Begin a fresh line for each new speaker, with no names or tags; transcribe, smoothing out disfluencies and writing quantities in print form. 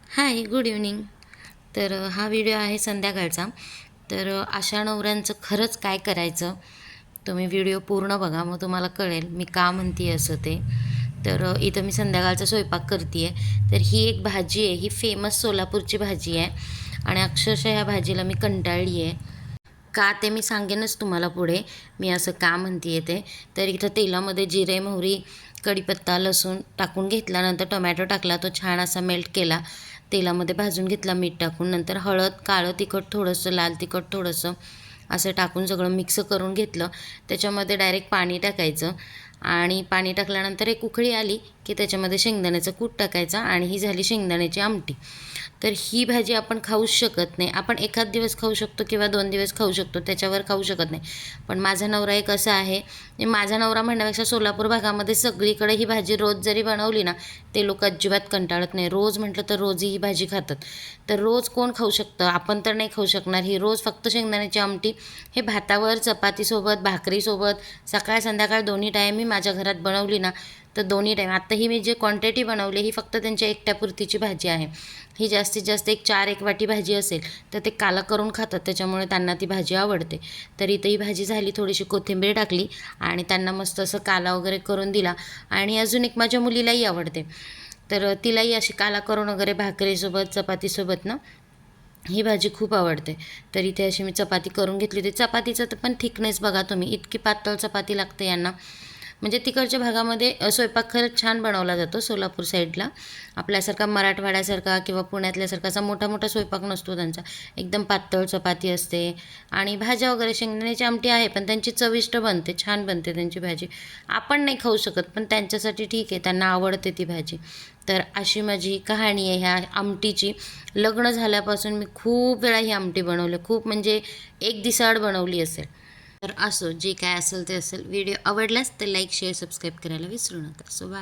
हाय, good evening. तर हा video आहे संध्याकाळचा. तर अशा नवऱ्यांचं खरंच काय करायचं? तुम्ही व्हिडिओ पूर्ण बघा, मग तुम्हाला कळेल मी का म्हणते असं ते. तर इथं मी संध्याकाळचा स्वयंपाक करते आहे. तर ही एक भाजी आहे, ही फेमस सोलापूरची भाजी आहे आणि अक्षरशः ह्या भाजीला मी कंटाळली आहे. का ते मी सांगेनच तुम्हाला पुढे, मी असं का म्हणते आहे ते. तर इथं तेलामध्ये जिरे, मोहरी, कढीपत्ता, लसूण टाकून घेतल्यानंतर टोमॅटो टाकला, तो छान असा मेल्ट केला. तेलामध्ये भाजून घेतला मीठ टाकून. नंतर हळद, काळं तिखट थोडंसं, लाल तिखट थोडंसं असं टाकून सगळं मिक्स करून घेतलं. त्याच्यामध्ये डायरेक्ट पाणी टाकायचं आणि पाणी टाकल्यानंतर एक उकळी आली की त्याच्यामध्ये शेंगदाण्याचं कूट टाकायचा आणि ही झाली शेंगदाण्याची आमटी. तर ही भाजी आपण खाऊच शकत नाही. आपण एखाद दिवस खाऊ शकतो किंवा 2 दिवस खाऊ शकतो, त्याच्यावर खाऊ शकत नाही. पण माझा नवरा एक असा आहे, माझा नवरा म्हणण्यापेक्षा सोलापूर भागामध्ये सगळीकडे ही भाजी रोज जरी बनवली ना, ते लोक अजिबात कंटाळत नाही. रोज म्हटलं तर रोजही ही भाजी खातात. तर रोज कोण खाऊ शकतं? आपण तर नाही खाऊ शकणार. ही रोज फक्त शेंगदाण्याची आमटी हे भातावर, चपातीसोबत, भाकरीसोबत, सकाळ संध्याकाळ दोन्ही टाईम मी माझ्या घरात बनवली ना, तर दोन्ही टाईम आता ही मी जे क्वांटिटी बनवली ही फक्त त्यांच्या एकट्यापुरतीची भाजी आहे. ही जास्तीत जास्त एक 4 वाटी भाजी असेल तर ते काला करून खातात, त्याच्यामुळे त्यांना ती भाजी आवडते. तर इथं ही भाजी झाली, थोडीशी कोथिंबीर टाकली आणि त्यांना मस्त असं काला वगैरे करून दिला. आणि अजून एक माझ्या मुलीलाही आवडते, तर तिलाही अशी काला करून वगैरे भाकरीसोबत, चपातीसोबत ना ही भाजी खूप आवडते. तर इथे अशी मी चपाती करून घेतली होती. चपातीचं तर पण थिकनेस बघा तुम्ही, इतकी पातळ चपाती लागते यांना. म्हणजे तिकडच्या भागामध्ये स्वयंपाक खरंच छान बनवला जातो सोलापूर साईडला. आपल्यासारखा मराठवाड्यासारखा किंवा पुण्यातल्यासारखा असा मोठा मोठा स्वयंपाक नसतो त्यांचा. एकदम पातळ चपाती असते आणि भाज्या वगैरे, शेंगदाण्याची आमटी आहे पण त्यांची चविष्ट बनते, छान बनते त्यांची भाजी. आपण नाही खाऊ शकत पण त्यांच्यासाठी ठीक आहे, त्यांना आवडते ती भाजी. तर अशी माझी कहाणी आहे ह्या आमटीची. लग्न झाल्यापासून मी खूप वेळा ही आमटी बनवली, खूप म्हणजे एक दिसाआड बनवली असेल. तर असो, जे काय असेल ते असेल. व्हिडिओ आवडल्यास तर लाईक, शेअर, सबस्क्राईब करायला विसरू नका. So bye.